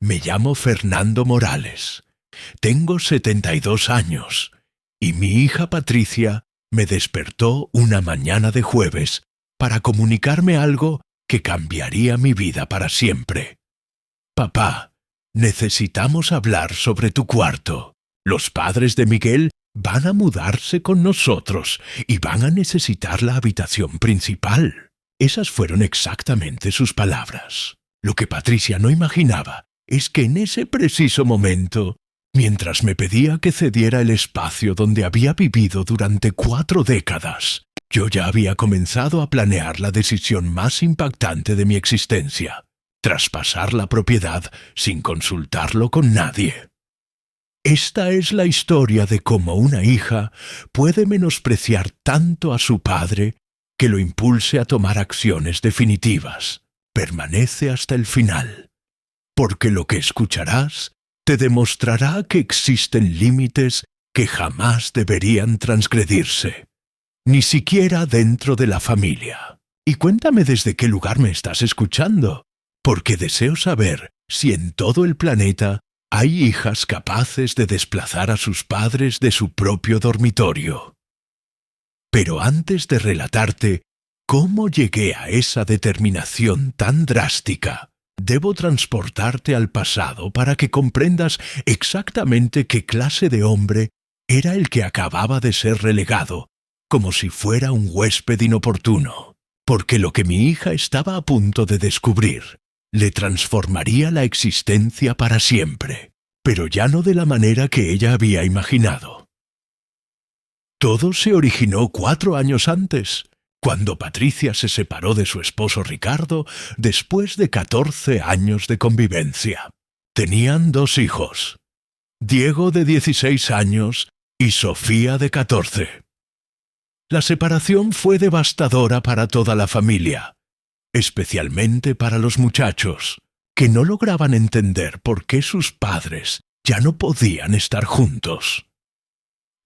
Me llamo Fernando Morales. Tengo 72 años y mi hija Patricia me despertó una mañana de jueves para comunicarme algo que cambiaría mi vida para siempre. Papá, necesitamos hablar sobre tu cuarto. Los padres de Miguel van a mudarse con nosotros y van a necesitar la habitación principal. Esas fueron exactamente sus palabras. Lo que Patricia no imaginaba es que en ese preciso momento, mientras me pedía que cediera el espacio donde había vivido durante 4 décadas, yo ya había comenzado a planear la decisión más impactante de mi existencia: traspasar la propiedad sin consultarlo con nadie. Esta es la historia de cómo una hija puede menospreciar tanto a su padre que lo impulse a tomar acciones definitivas. Permanece hasta el final, porque lo que escucharás te demostrará que existen límites que jamás deberían transgredirse, ni siquiera dentro de la familia. Y cuéntame desde qué lugar me estás escuchando, porque deseo saber si en todo el planeta hay hijas capaces de desplazar a sus padres de su propio dormitorio. Pero antes de relatarte cómo llegué a esa determinación tan drástica, debo transportarte al pasado para que comprendas exactamente qué clase de hombre era el que acababa de ser relegado, como si fuera un huésped inoportuno, porque lo que mi hija estaba a punto de descubrir le transformaría la existencia para siempre, pero ya no de la manera que ella había imaginado. Todo se originó 4 años antes, cuando Patricia se separó de su esposo Ricardo después de 14 años de convivencia. Tenían 2 hijos, Diego de 16 años y Sofía de 14. La separación fue devastadora para toda la familia, especialmente para los muchachos, que no lograban entender por qué sus padres ya no podían estar juntos.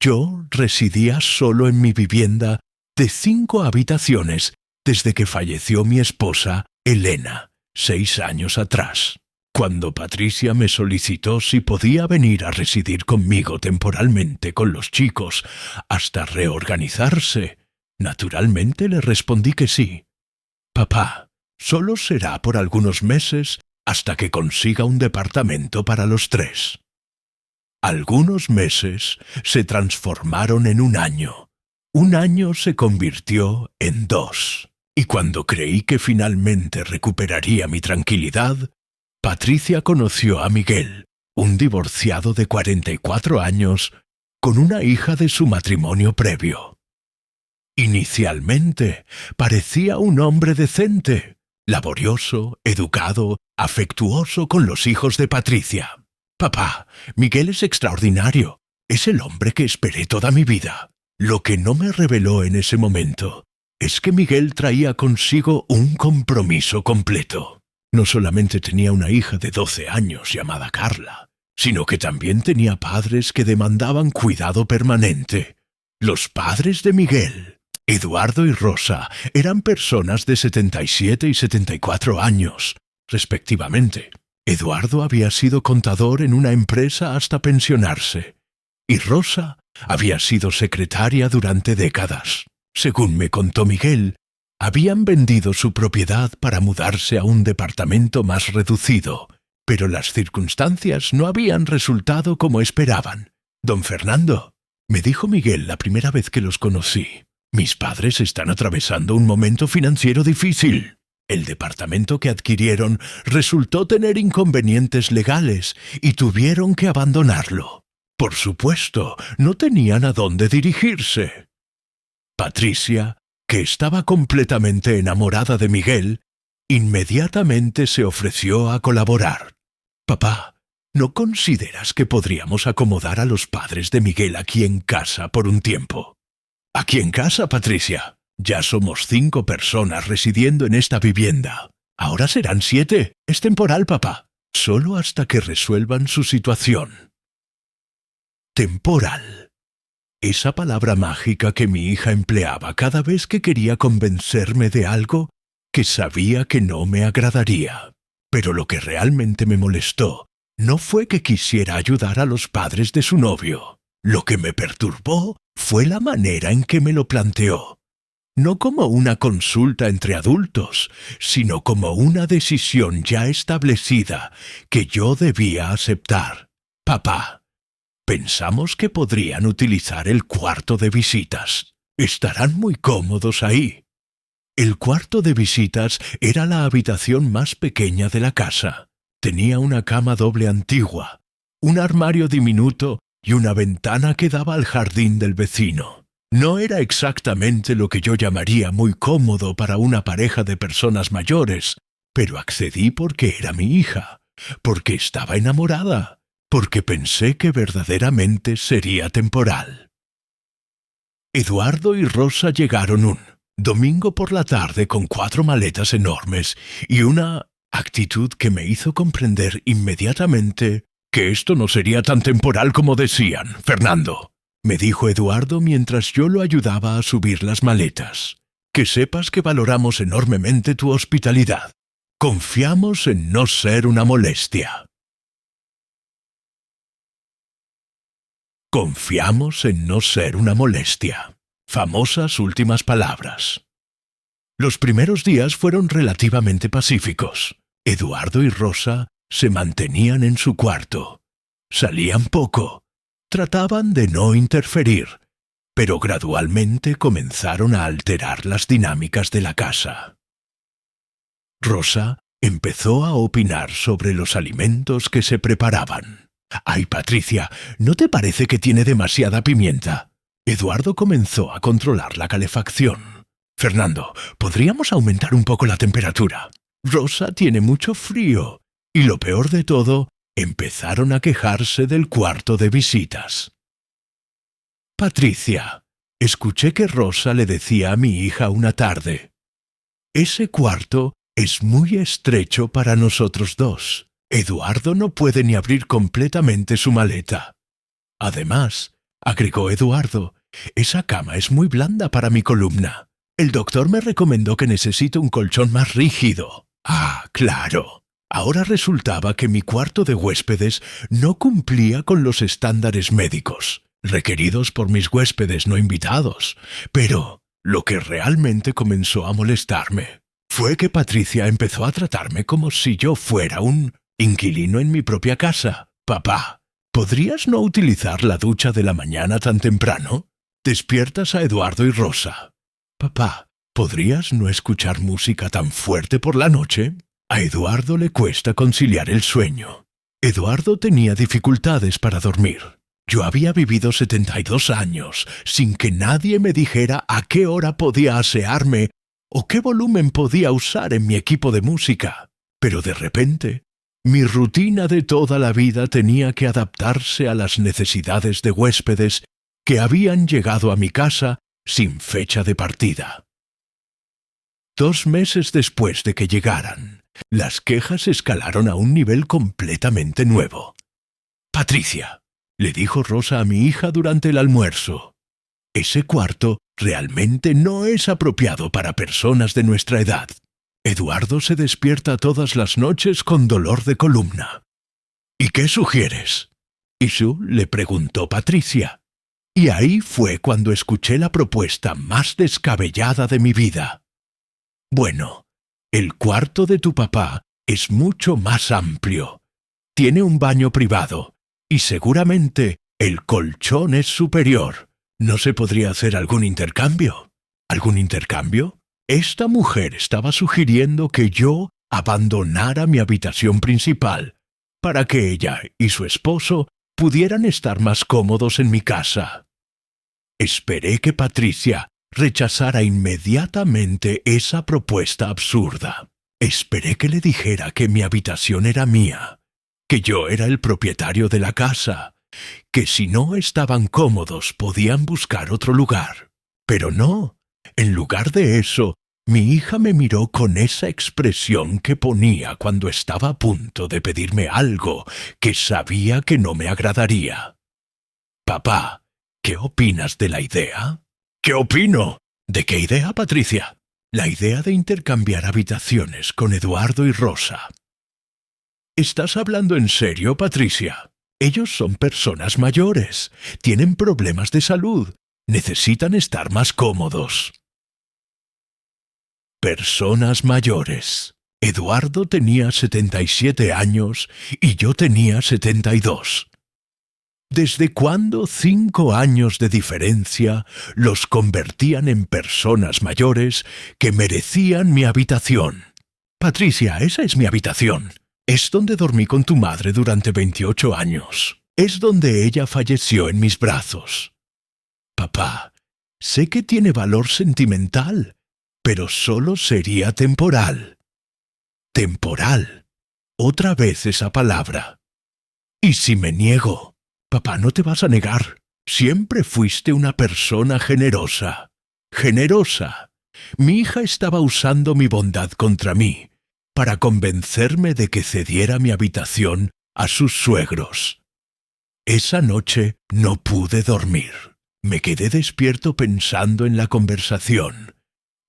Yo residía solo en mi vivienda de 5 habitaciones desde que falleció mi esposa, Elena, 6 años atrás. Cuando Patricia me solicitó si podía venir a residir conmigo temporalmente con los chicos hasta reorganizarse, naturalmente le respondí que sí. Papá, solo será por algunos meses hasta que consiga un departamento para los 3. Algunos meses se transformaron en un año. Un año se convirtió en 2. Y cuando creí que finalmente recuperaría mi tranquilidad, Patricia conoció a Miguel, un divorciado de 44 años, con una hija de su matrimonio previo. Inicialmente parecía un hombre decente, laborioso, educado, afectuoso con los hijos de Patricia. Papá, Miguel es extraordinario. Es el hombre que esperé toda mi vida. Lo que no me reveló en ese momento es que Miguel traía consigo un compromiso completo. No solamente tenía una hija de 12 años llamada Carla, sino que también tenía padres que demandaban cuidado permanente. Los padres de Miguel, Eduardo y Rosa, eran personas de 77 y 74 años, respectivamente. Eduardo había sido contador en una empresa hasta pensionarse, y Rosa había sido secretaria durante décadas. Según me contó Miguel, habían vendido su propiedad para mudarse a un departamento más reducido, pero las circunstancias no habían resultado como esperaban. Don Fernando, me dijo Miguel la primera vez que los conocí, mis padres están atravesando un momento financiero difícil. El departamento que adquirieron resultó tener inconvenientes legales y tuvieron que abandonarlo. Por supuesto, no tenían a dónde dirigirse. Patricia, que estaba completamente enamorada de Miguel, inmediatamente se ofreció a colaborar. Papá, ¿no consideras que podríamos acomodar a los padres de Miguel aquí en casa por un tiempo? ¿Aquí en casa, Patricia? Ya somos 5 personas residiendo en esta vivienda. Ahora serán 7. Es temporal, papá. Solo hasta que resuelvan su situación. Temporal. Esa palabra mágica que mi hija empleaba cada vez que quería convencerme de algo que sabía que no me agradaría. Pero lo que realmente me molestó no fue que quisiera ayudar a los padres de su novio. Lo que me perturbó fue la manera en que me lo planteó. No como una consulta entre adultos, sino como una decisión ya establecida que yo debía aceptar. Papá, pensamos que podrían utilizar el cuarto de visitas. Estarán muy cómodos ahí. El cuarto de visitas era la habitación más pequeña de la casa. Tenía una cama doble antigua, un armario diminuto y una ventana que daba al jardín del vecino. No era exactamente lo que yo llamaría muy cómodo para una pareja de personas mayores, pero accedí porque era mi hija, porque estaba enamorada, porque pensé que verdaderamente sería temporal. Eduardo y Rosa llegaron un domingo por la tarde con 4 maletas enormes y una actitud que me hizo comprender inmediatamente que esto no sería tan temporal como decían. Fernando, me dijo Eduardo mientras yo lo ayudaba a subir las maletas, que sepas que valoramos enormemente tu hospitalidad. Confiamos en no ser una molestia. Confiamos en no ser una molestia. Famosas últimas palabras. Los primeros días fueron relativamente pacíficos. Eduardo y Rosa se mantenían en su cuarto. Salían poco. Trataban de no interferir, pero gradualmente comenzaron a alterar las dinámicas de la casa. Rosa empezó a opinar sobre los alimentos que se preparaban. «Ay, Patricia, ¿no te parece que tiene demasiada pimienta?» Eduardo comenzó a controlar la calefacción. «Fernando, ¿podríamos aumentar un poco la temperatura? Rosa tiene mucho frío». Y lo peor de todo, empezaron a quejarse del cuarto de visitas. «Patricia», escuché que Rosa le decía a mi hija una tarde, «ese cuarto es muy estrecho para nosotros dos. Eduardo no puede ni abrir completamente su maleta. Además», agregó Eduardo, «esa cama es muy blanda para mi columna. El doctor me recomendó que necesito un colchón más rígido». Ah, claro. Ahora resultaba que mi cuarto de huéspedes no cumplía con los estándares médicos, requeridos por mis huéspedes no invitados. Pero lo que realmente comenzó a molestarme fue que Patricia empezó a tratarme como si yo fuera un inquilino en mi propia casa. «Papá, ¿podrías no utilizar la ducha de la mañana tan temprano? Despiertas a Eduardo y Rosa. Papá, ¿podrías no escuchar música tan fuerte por la noche?» A Eduardo le cuesta conciliar el sueño. Eduardo tenía dificultades para dormir. Yo había vivido 72 años sin que nadie me dijera a qué hora podía asearme o qué volumen podía usar en mi equipo de música. Pero de repente, mi rutina de toda la vida tenía que adaptarse a las necesidades de huéspedes que habían llegado a mi casa sin fecha de partida. 2 meses después de que llegaran, las quejas escalaron a un nivel completamente nuevo. «Patricia», le dijo Rosa a mi hija durante el almuerzo, «ese cuarto realmente no es apropiado para personas de nuestra edad. Eduardo se despierta todas las noches con dolor de columna». «¿Y qué sugieres?» Isu le preguntó Patricia. Y ahí fue cuando escuché la propuesta más descabellada de mi vida. «Bueno, el cuarto de tu papá es mucho más amplio. Tiene un baño privado y seguramente el colchón es superior. ¿No se podría hacer algún intercambio?» ¿Algún intercambio? Esta mujer estaba sugiriendo que yo abandonara mi habitación principal para que ella y su esposo pudieran estar más cómodos en mi casa. Esperé que Patricia rechazara inmediatamente esa propuesta absurda. Esperé que le dijera que mi habitación era mía, que yo era el propietario de la casa, que si no estaban cómodos podían buscar otro lugar. Pero no, en lugar de eso, mi hija me miró con esa expresión que ponía cuando estaba a punto de pedirme algo que sabía que no me agradaría. «Papá, ¿qué opinas de la idea?» «¿Qué opino? ¿De qué idea, Patricia?» «La idea de intercambiar habitaciones con Eduardo y Rosa». ¿Estás hablando en serio, Patricia? Ellos son personas mayores, tienen problemas de salud, necesitan estar más cómodos. Personas mayores. Eduardo tenía 77 años y yo tenía 72. ¿Desde cuándo 5 años de diferencia los convertían en personas mayores que merecían mi habitación? Patricia, esa es mi habitación. Es donde dormí con tu madre durante 28 años. Es donde ella falleció en mis brazos. Papá, sé que tiene valor sentimental, pero solo sería temporal. Temporal. Otra vez esa palabra. ¿Y si me niego? Papá, no te vas a negar. Siempre fuiste una persona generosa. Generosa. Mi hija estaba usando mi bondad contra mí, para convencerme de que cediera mi habitación a sus suegros. Esa noche no pude dormir. Me quedé despierto pensando en la conversación,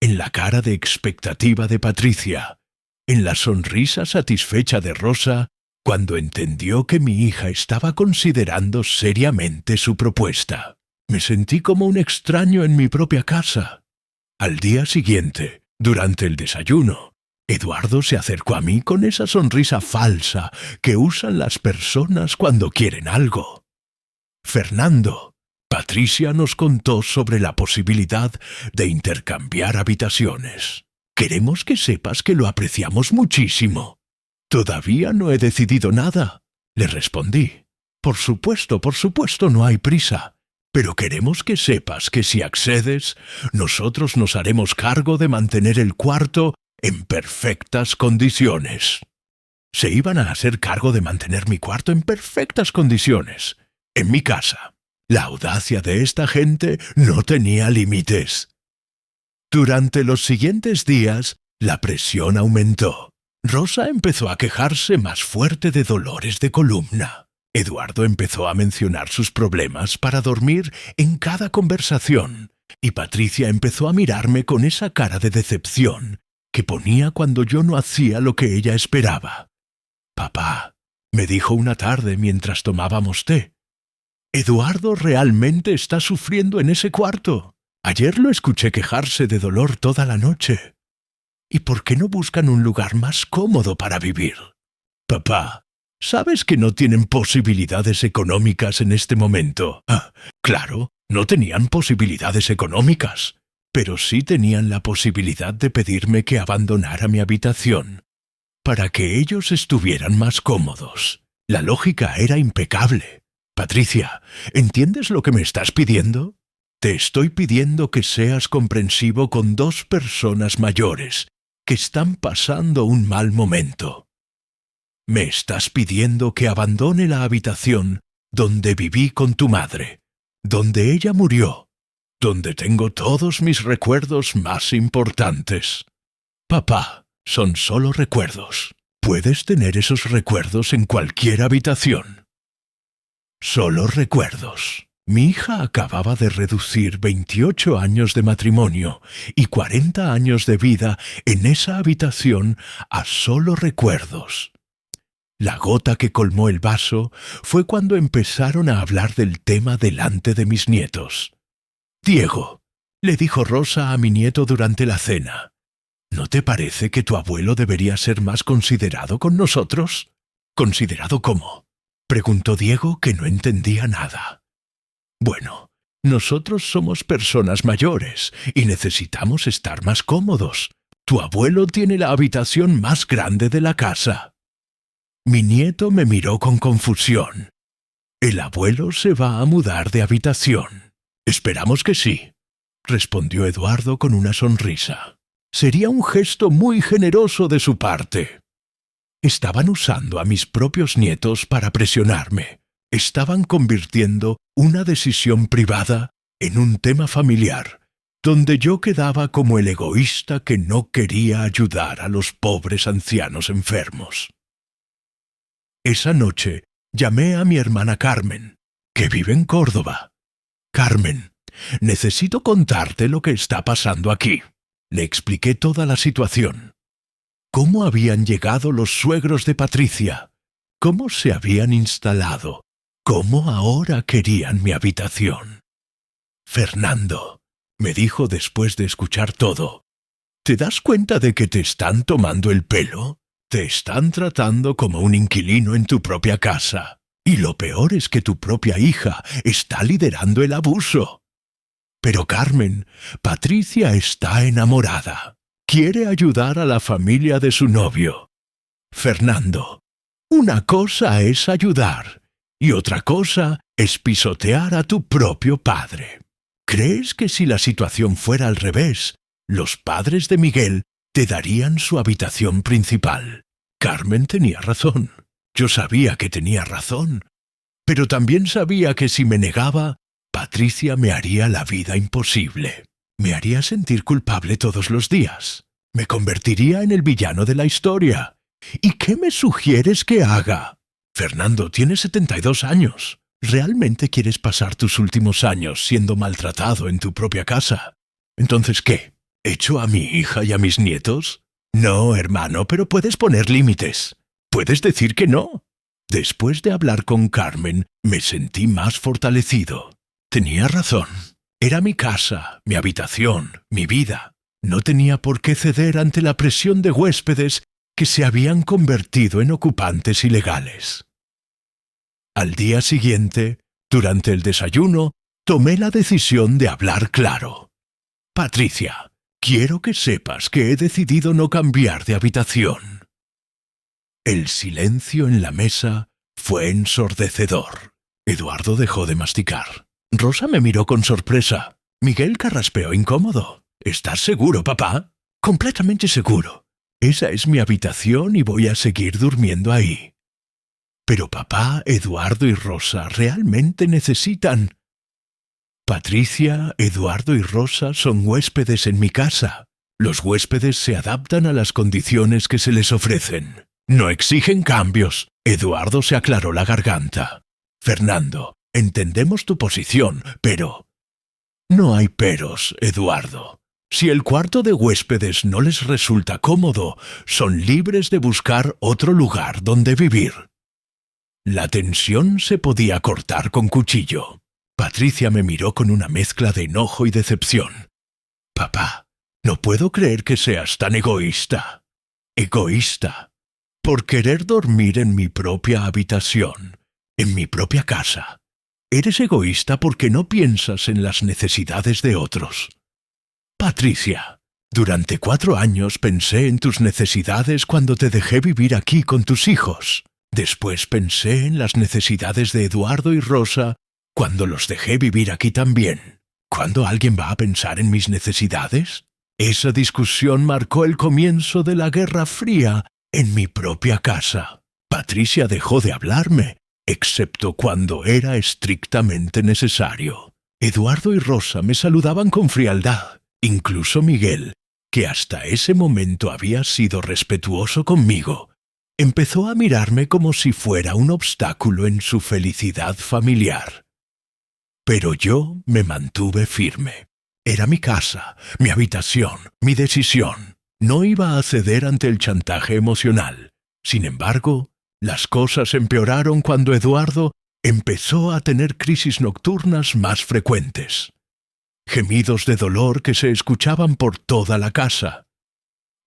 en la cara de expectativa de Patricia, en la sonrisa satisfecha de Rosa cuando entendió que mi hija estaba considerando seriamente su propuesta. Me sentí como un extraño en mi propia casa. Al día siguiente, durante el desayuno, Eduardo se acercó a mí con esa sonrisa falsa que usan las personas cuando quieren algo. Fernando, Patricia nos contó sobre la posibilidad de intercambiar habitaciones. Queremos que sepas que lo apreciamos muchísimo. Todavía no he decidido nada, le respondí. Por supuesto, no hay prisa. Pero queremos que sepas que si accedes, nosotros nos haremos cargo de mantener el cuarto en perfectas condiciones. Se iban a hacer cargo de mantener mi cuarto en perfectas condiciones, en mi casa. La audacia de esta gente no tenía límites. Durante los siguientes días, la presión aumentó. Rosa empezó a quejarse más fuerte de dolores de columna. Eduardo empezó a mencionar sus problemas para dormir en cada conversación, y Patricia empezó a mirarme con esa cara de decepción que ponía cuando yo no hacía lo que ella esperaba. Papá, me dijo una tarde mientras tomábamos té, Eduardo realmente está sufriendo en ese cuarto. Ayer lo escuché quejarse de dolor toda la noche. ¿Y por qué no buscan un lugar más cómodo para vivir? Papá, ¿sabes que no tienen posibilidades económicas en este momento? Claro, no tenían posibilidades económicas, pero sí tenían la posibilidad de pedirme que abandonara mi habitación para que ellos estuvieran más cómodos. La lógica era impecable. Patricia, ¿entiendes lo que me estás pidiendo? Te estoy pidiendo que seas comprensivo con dos personas mayores que están pasando un mal momento. Me estás pidiendo que abandone la habitación donde viví con tu madre, donde ella murió, donde tengo todos mis recuerdos más importantes. Papá, son solo recuerdos. Puedes tener esos recuerdos en cualquier habitación. Solo recuerdos. Mi hija acababa de reducir 28 años de matrimonio y 40 años de vida en esa habitación a solo recuerdos. La gota que colmó el vaso fue cuando empezaron a hablar del tema delante de mis nietos. Diego, le dijo Rosa a mi nieto durante la cena, ¿no te parece que tu abuelo debería ser más considerado con nosotros? ¿Considerado cómo? Preguntó Diego, que no entendía nada. Bueno, nosotros somos personas mayores y necesitamos estar más cómodos. Tu abuelo tiene la habitación más grande de la casa. Mi nieto me miró con confusión. El abuelo se va a mudar de habitación. Esperamos que sí, respondió Eduardo con una sonrisa. Sería un gesto muy generoso de su parte. Estaban usando a mis propios nietos para presionarme. Estaban convirtiendo una decisión privada en un tema familiar, donde yo quedaba como el egoísta que no quería ayudar a los pobres ancianos enfermos. Esa noche llamé a mi hermana Carmen, que vive en Córdoba. Carmen, necesito contarte lo que está pasando aquí. Le expliqué toda la situación. Cómo habían llegado los suegros de Patricia, cómo se habían instalado, cómo ahora querían mi habitación. «Fernando», me dijo después de escuchar todo, ¿te das cuenta de que te están tomando el pelo? Te están tratando como un inquilino en tu propia casa. Y lo peor es que tu propia hija está liderando el abuso. Pero Carmen, Patricia está enamorada. Quiere ayudar a la familia de su novio. Fernando, una cosa es ayudar y otra cosa es pisotear a tu propio padre. ¿Crees que si la situación fuera al revés, los padres de Miguel te darían su habitación principal? Carmen tenía razón. Yo sabía que tenía razón. Pero también sabía que si me negaba, Patricia me haría la vida imposible. Me haría sentir culpable todos los días. Me convertiría en el villano de la historia. ¿Y qué me sugieres que haga? Fernando, tienes 72 años. ¿Realmente quieres pasar tus últimos años siendo maltratado en tu propia casa? Entonces, ¿qué? ¿Echo a mi hija y a mis nietos? No, hermano, pero puedes poner límites. Puedes decir que no. Después de hablar con Carmen, me sentí más fortalecido. Tenía razón. Era mi casa, mi habitación, mi vida. No tenía por qué ceder ante la presión de huéspedes que se habían convertido en ocupantes ilegales. Al día siguiente, durante el desayuno, tomé la decisión de hablar claro. Patricia, quiero que sepas que he decidido no cambiar de habitación. El silencio en la mesa fue ensordecedor. Eduardo dejó de masticar. Rosa me miró con sorpresa. Miguel carraspeó incómodo. ¿Estás seguro, papá? Completamente seguro. Esa es mi habitación y voy a seguir durmiendo ahí. Pero papá, Eduardo y Rosa realmente necesitan... Patricia, Eduardo y Rosa son huéspedes en mi casa. Los huéspedes se adaptan a las condiciones que se les ofrecen. No exigen cambios. Eduardo se aclaró la garganta. Fernando, entendemos tu posición, pero... No hay peros, Eduardo. Si el cuarto de huéspedes no les resulta cómodo, son libres de buscar otro lugar donde vivir. La tensión se podía cortar con cuchillo. Patricia me miró con una mezcla de enojo y decepción. Papá, no puedo creer que seas tan egoísta. Egoísta. Por querer dormir en mi propia habitación, en mi propia casa. Eres egoísta porque no piensas en las necesidades de otros. Patricia, durante 4 años pensé en tus necesidades cuando te dejé vivir aquí con tus hijos. Después pensé en las necesidades de Eduardo y Rosa cuando los dejé vivir aquí también. ¿Cuándo alguien va a pensar en mis necesidades? Esa discusión marcó el comienzo de la Guerra Fría en mi propia casa. Patricia dejó de hablarme, excepto cuando era estrictamente necesario. Eduardo y Rosa me saludaban con frialdad. Incluso Miguel, que hasta ese momento había sido respetuoso conmigo, empezó a mirarme como si fuera un obstáculo en su felicidad familiar. Pero yo me mantuve firme. Era mi casa, mi habitación, mi decisión. No iba a ceder ante el chantaje emocional. Sin embargo, las cosas empeoraron cuando Eduardo empezó a tener crisis nocturnas más frecuentes. Gemidos de dolor que se escuchaban por toda la casa.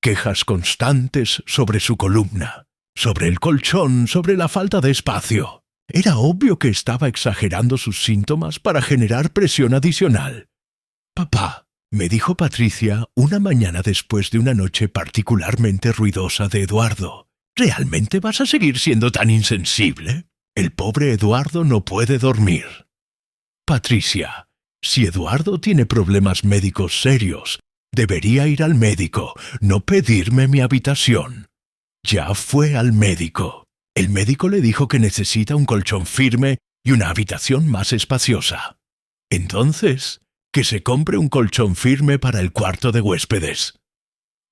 Quejas constantes sobre su columna, sobre el colchón, sobre la falta de espacio. Era obvio que estaba exagerando sus síntomas para generar presión adicional. «Papá», me dijo Patricia una mañana después de una noche particularmente ruidosa de Eduardo, ¿realmente vas a seguir siendo tan insensible? El pobre Eduardo no puede dormir. Patricia, si Eduardo tiene problemas médicos serios, debería ir al médico, no pedirme mi habitación. Ya fue al médico. El médico le dijo que necesita un colchón firme y una habitación más espaciosa. Entonces, que se compre un colchón firme para el cuarto de huéspedes.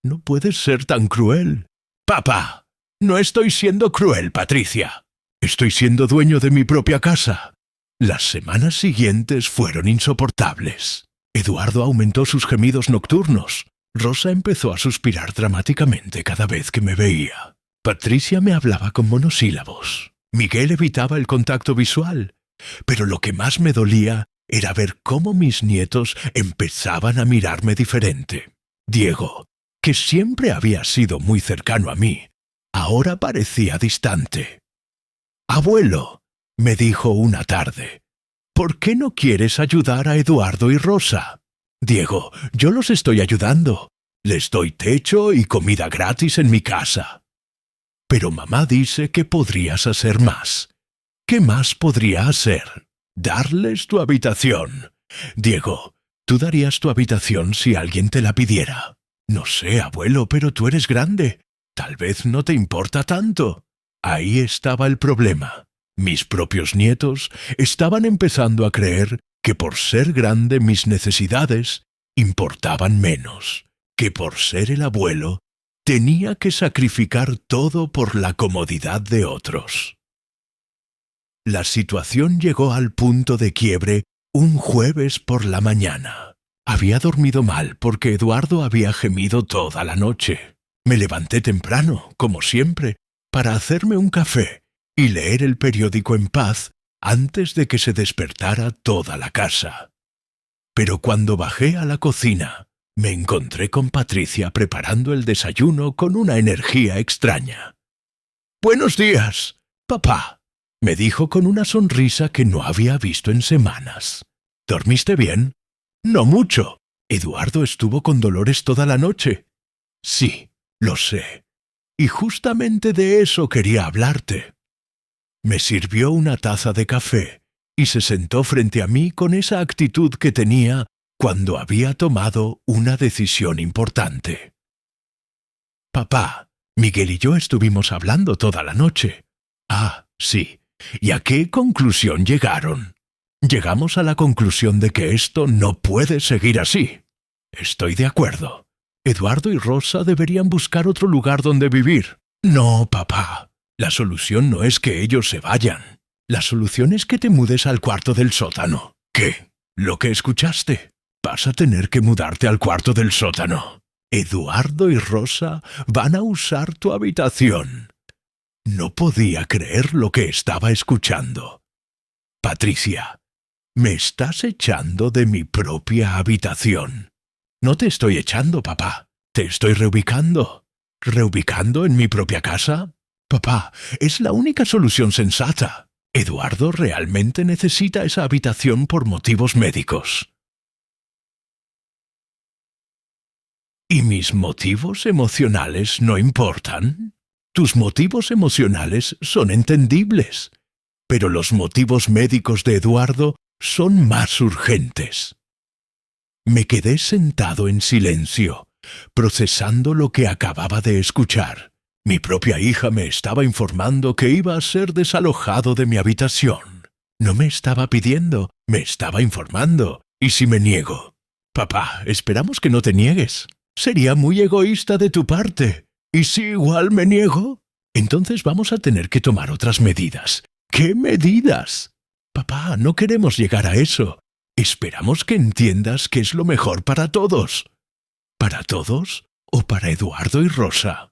No puedes ser tan cruel. Papá, no estoy siendo cruel, Patricia. Estoy siendo dueño de mi propia casa. Las semanas siguientes fueron insoportables. Eduardo aumentó sus gemidos nocturnos. Rosa empezó a suspirar dramáticamente cada vez que me veía. Patricia me hablaba con monosílabos. Miguel evitaba el contacto visual, pero lo que más me dolía era ver cómo mis nietos empezaban a mirarme diferente. Diego, que siempre había sido muy cercano a mí, ahora parecía distante. «Abuelo», me dijo una tarde, «¿por qué no quieres ayudar a Eduardo y Rosa?» «Diego, yo los estoy ayudando. Les doy techo y comida gratis en mi casa». «Pero mamá dice que podrías hacer más». «¿Qué más podría hacer?» «Darles tu habitación». «Diego, ¿tú darías tu habitación si alguien te la pidiera?» «No sé, abuelo, pero tú eres grande. Tal vez no te importa tanto». Ahí estaba el problema. Mis propios nietos estaban empezando a creer que por ser grande mis necesidades importaban menos, que por ser el abuelo tenía que sacrificar todo por la comodidad de otros. La situación llegó al punto de quiebre un jueves por la mañana. Había dormido mal porque Eduardo había gemido toda la noche. Me levanté temprano, como siempre, para hacerme un café y leer el periódico en paz antes de que se despertara toda la casa. Pero cuando bajé a la cocina, me encontré con Patricia preparando el desayuno con una energía extraña. «Buenos días, papá», me dijo con una sonrisa que no había visto en semanas. «¿Dormiste bien?» «No mucho. Eduardo estuvo con dolores toda la noche». «Sí, lo sé. Y justamente de eso quería hablarte». Me sirvió una taza de café y se sentó frente a mí con esa actitud que tenía cuando había tomado una decisión importante. «Papá, Miguel y yo estuvimos hablando toda la noche». «Ah, sí. ¿Y a qué conclusión llegaron?» «Llegamos a la conclusión de que esto no puede seguir así». «Estoy de acuerdo. Eduardo y Rosa deberían buscar otro lugar donde vivir». «No, papá. La solución no es que ellos se vayan. La solución es que te mudes al cuarto del sótano». «¿Qué? ¿Lo que escuchaste? Vas a tener que mudarte al cuarto del sótano. Eduardo y Rosa van a usar tu habitación». No podía creer lo que estaba escuchando. «Patricia, me estás echando de mi propia habitación». «No te estoy echando, papá. Te estoy reubicando». «¿Reubicando en mi propia casa?» «Papá, es la única solución sensata. Eduardo realmente necesita esa habitación por motivos médicos». ¿Y mis motivos emocionales no importan? Tus motivos emocionales son entendibles, pero los motivos médicos de Eduardo son más urgentes. Me quedé sentado en silencio, procesando lo que acababa de escuchar. Mi propia hija me estaba informando que iba a ser desalojado de mi habitación. No me estaba pidiendo, me estaba informando. ¿Y si me niego? «Papá, esperamos que no te niegues. Sería muy egoísta de tu parte. ¿Y si igual me niego? Entonces vamos a tener que tomar otras medidas». «¿Qué medidas?» «Papá, no queremos llegar a eso. Esperamos que entiendas que es lo mejor para todos». ¿Para todos o para Eduardo y Rosa?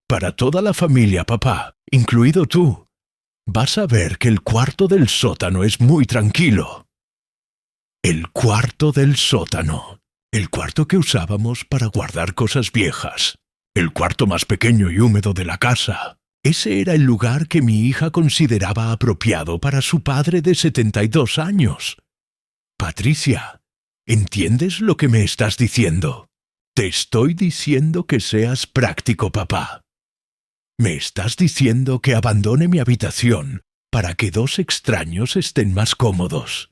«Para toda la familia, papá, incluido tú. Vas a ver que el cuarto del sótano es muy tranquilo». El cuarto del sótano. El cuarto que usábamos para guardar cosas viejas. El cuarto más pequeño y húmedo de la casa. Ese era el lugar que mi hija consideraba apropiado para su padre de 72 años. «Patricia, ¿entiendes lo que me estás diciendo?» «Te estoy diciendo que seas práctico, papá. Me estás diciendo que abandone mi habitación para que dos extraños estén más cómodos».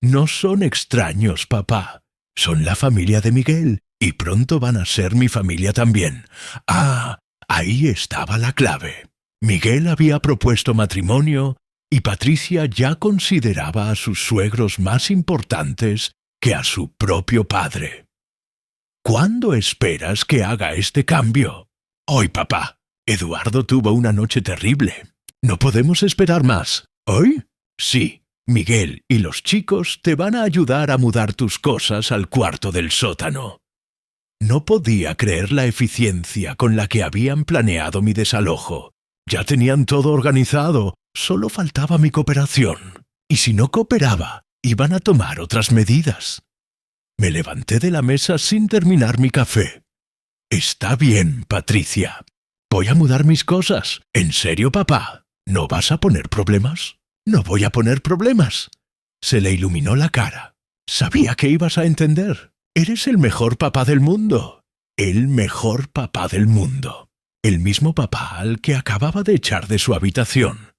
«No son extraños, papá. Son la familia de Miguel y pronto van a ser mi familia también». Ah, ahí estaba la clave. Miguel había propuesto matrimonio y Patricia ya consideraba a sus suegros más importantes que a su propio padre. ¿Cuándo esperas que haga este cambio? Hoy, papá. Eduardo tuvo una noche terrible. No podemos esperar más. ¿Hoy? Sí. Miguel y los chicos te van a ayudar a mudar tus cosas al cuarto del sótano. No podía creer la eficiencia con la que habían planeado mi desalojo. Ya tenían todo organizado, solo faltaba mi cooperación. Y si no cooperaba, iban a tomar otras medidas. Me levanté de la mesa sin terminar mi café. Está bien, Patricia. Voy a mudar mis cosas. ¿En serio, papá? ¿No vas a poner problemas? No voy a poner problemas. Se le iluminó la cara. Sabía que ibas a entender. Eres el mejor papá del mundo. El mejor papá del mundo. El mismo papá al que acababa de echar de su habitación.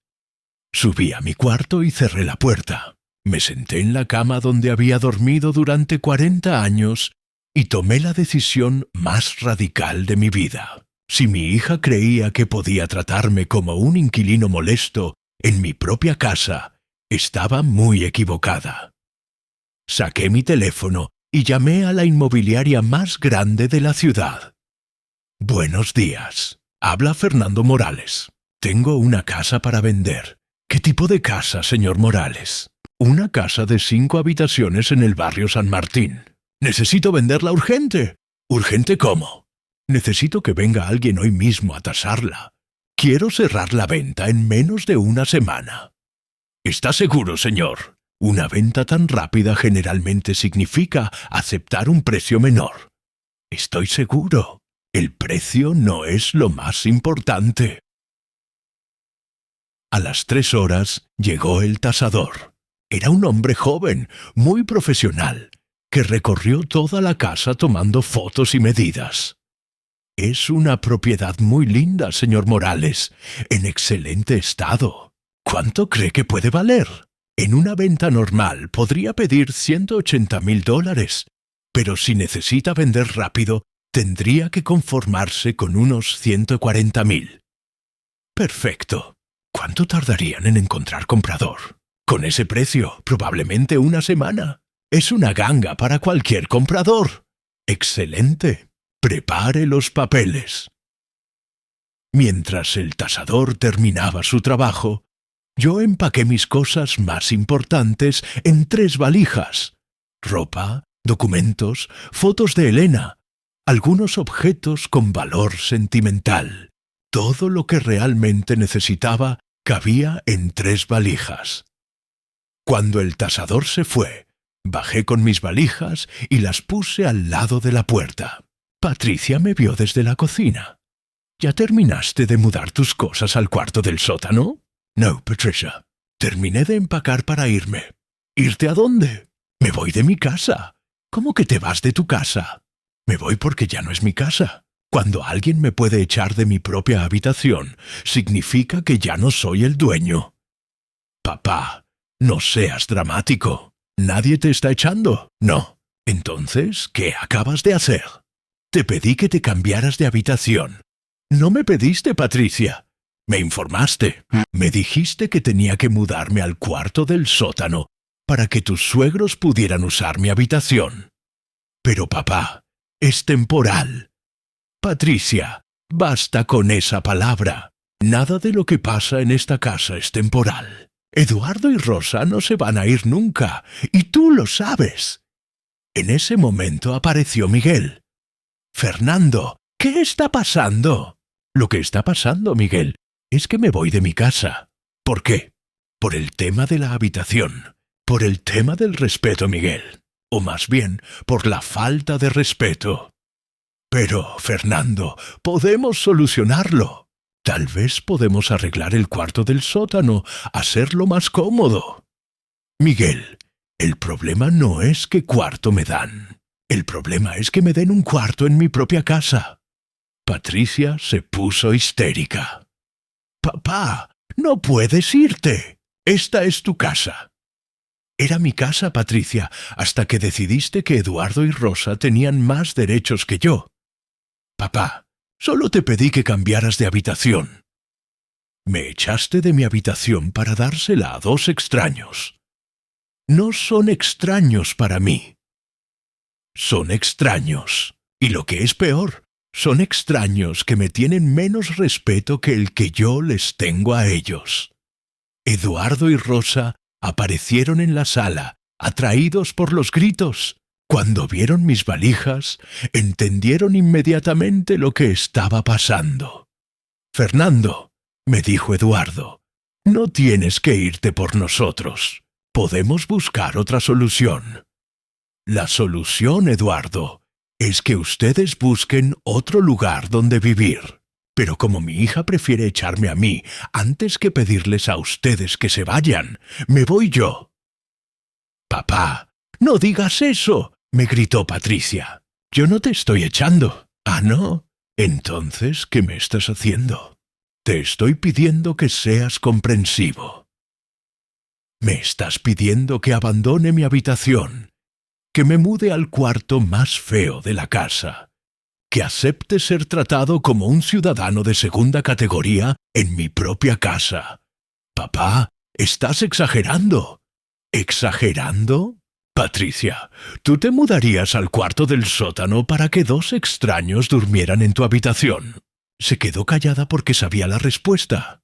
Subí a mi cuarto y cerré la puerta. Me senté en la cama donde había dormido durante 40 años y tomé la decisión más radical de mi vida. Si mi hija creía que podía tratarme como un inquilino molesto en mi propia casa, estaba muy equivocada. Saqué mi teléfono y llamé a la inmobiliaria más grande de la ciudad. Buenos días. Habla Fernando Morales. Tengo una casa para vender. ¿Qué tipo de casa, señor Morales? Una casa de 5 habitaciones en el barrio San Martín. Necesito venderla urgente. ¿Urgente cómo? Necesito que venga alguien hoy mismo a tasarla. Quiero cerrar la venta en menos de una semana. ¿Está seguro, señor? Una venta tan rápida generalmente significa aceptar un precio menor. Estoy seguro. El precio no es lo más importante. A las 3 horas llegó el tasador. Era un hombre joven, muy profesional, que recorrió toda la casa tomando fotos y medidas. Es una propiedad muy linda, señor Morales, en excelente estado. ¿Cuánto cree que puede valer? En una venta normal podría pedir $180,000, pero si necesita vender rápido, tendría que conformarse con unos 140,000. Perfecto. ¿Cuánto tardarían en encontrar comprador? Con ese precio, probablemente una semana. Es una ganga para cualquier comprador. Excelente. Prepare los papeles. Mientras el tasador terminaba su trabajo, yo empaqué mis cosas más importantes en 3 valijas. Ropa, documentos, fotos de Elena, algunos objetos con valor sentimental. Todo lo que realmente necesitaba cabía en 3 valijas. Cuando el tasador se fue, bajé con mis valijas y las puse al lado de la puerta. Patricia me vio desde la cocina. ¿Ya terminaste de mudar tus cosas al cuarto del sótano? No, Patricia. Terminé de empacar para irme. ¿Irte a dónde? Me voy de mi casa. ¿Cómo que te vas de tu casa? Me voy porque ya no es mi casa. Cuando alguien me puede echar de mi propia habitación, significa que ya no soy el dueño. Papá, no seas dramático. ¿Nadie te está echando? No. Entonces, ¿qué acabas de hacer? Te pedí que te cambiaras de habitación. No me pediste, Patricia. Me informaste. Me dijiste que tenía que mudarme al cuarto del sótano para que tus suegros pudieran usar mi habitación. Pero papá, es temporal. Patricia, basta con esa palabra. Nada de lo que pasa en esta casa es temporal. Eduardo y Rosa no se van a ir nunca, y tú lo sabes. En ese momento apareció Miguel. Fernando, ¿qué está pasando? Lo que está pasando, Miguel, es que me voy de mi casa. ¿Por qué? Por el tema de la habitación. Por el tema del respeto, Miguel. O más bien, por la falta de respeto. Pero, Fernando, podemos solucionarlo. Tal vez podemos arreglar el cuarto del sótano, hacerlo más cómodo. Miguel, el problema no es qué cuarto me dan. El problema es que me den un cuarto en mi propia casa. Patricia se puso histérica. Papá, no puedes irte. Esta es tu casa. Era mi casa, Patricia, hasta que decidiste que Eduardo y Rosa tenían más derechos que yo. Papá, solo te pedí que cambiaras de habitación. Me echaste de mi habitación para dársela a 2 extraños. No son extraños para mí. Son extraños. Y lo que es peor, son extraños que me tienen menos respeto que el que yo les tengo a ellos. Eduardo y Rosa aparecieron en la sala, atraídos por los gritos. Cuando vieron mis valijas, entendieron inmediatamente lo que estaba pasando. «Fernando», me dijo Eduardo, «no tienes que irte por nosotros. Podemos buscar otra solución». «La solución, Eduardo, es que ustedes busquen otro lugar donde vivir. Pero como mi hija prefiere echarme a mí antes que pedirles a ustedes que se vayan, me voy yo». «Papá, no digas eso», me gritó Patricia. «Yo no te estoy echando». «¿Ah, no? Entonces, ¿qué me estás haciendo?» «Te estoy pidiendo que seas comprensivo. Me estás pidiendo que abandone mi habitación, que me mude al cuarto más feo de la casa, que acepte ser tratado como un ciudadano de segunda categoría en mi propia casa. Papá, estás exagerando». «¿Exagerando? Patricia, ¿tú te mudarías al cuarto del sótano para que dos extraños durmieran en tu habitación?» Se quedó callada porque sabía la respuesta.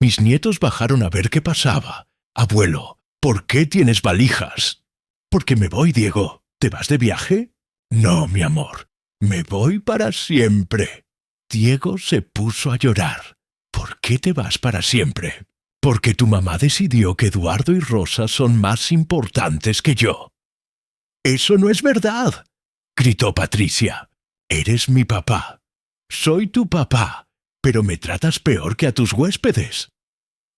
Mis nietos bajaron a ver qué pasaba. «Abuelo, ¿por qué tienes valijas?» «Porque me voy, Diego». «¿Te vas de viaje?» «No, mi amor, me voy para siempre». Diego se puso a llorar. «¿Por qué te vas para siempre?» «Porque tu mamá decidió que Eduardo y Rosa son más importantes que yo». «Eso no es verdad», gritó Patricia. «Eres mi papá. Soy tu papá, pero me tratas peor que a tus huéspedes».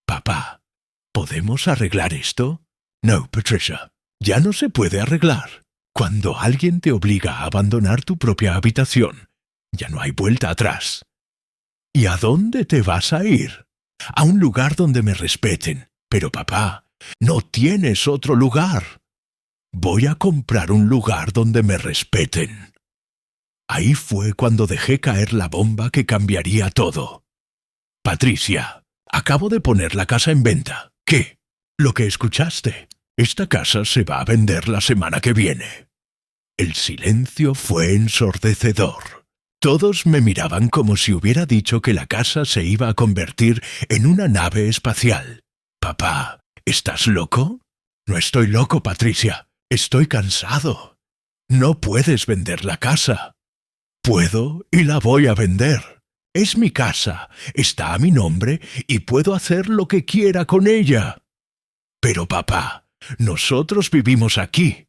«Papá, ¿podemos arreglar esto?» «No, Patricia, ya no se puede arreglar. Cuando alguien te obliga a abandonar tu propia habitación, ya no hay vuelta atrás». «¿Y a dónde te vas a ir?» «A un lugar donde me respeten». «Pero papá, no tienes otro lugar». «Voy a comprar un lugar donde me respeten». Ahí fue cuando dejé caer la bomba que cambiaría todo. «Patricia, acabo de poner la casa en venta». «¿Qué?» «Lo que escuchaste. Esta casa se va a vender la semana que viene». El silencio fue ensordecedor. Todos me miraban como si hubiera dicho que la casa se iba a convertir en una nave espacial. «Papá, ¿estás loco?» «No estoy loco, Patricia. Estoy cansado. No puedes vender la casa». «Puedo y la voy a vender. Es mi casa, está a mi nombre y puedo hacer lo que quiera con ella». «Pero papá, nosotros vivimos aquí».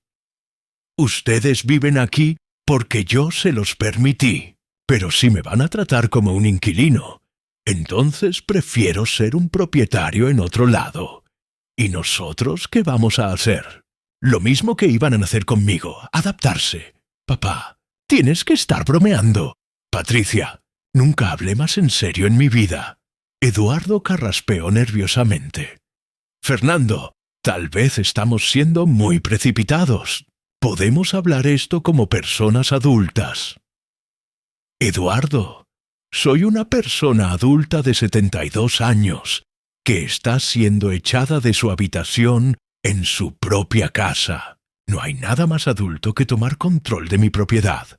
«Ustedes viven aquí porque yo se los permití. Pero si me van a tratar como un inquilino, entonces prefiero ser un propietario en otro lado. ¿Y nosotros qué vamos a hacer?» «Lo mismo que iban a hacer conmigo, adaptarse». «Papá, tienes que estar bromeando». «Patricia, nunca hablé más en serio en mi vida». Eduardo carraspeó nerviosamente. «Fernando, tal vez estamos siendo muy precipitados. Podemos hablar esto como personas adultas». «Eduardo, soy una persona adulta de 72 años que está siendo echada de su habitación en su propia casa. No hay nada más adulto que tomar control de mi propiedad.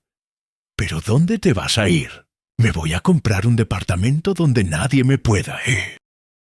¿Pero dónde te vas a ir?» «Me voy a comprar un departamento donde nadie me pueda,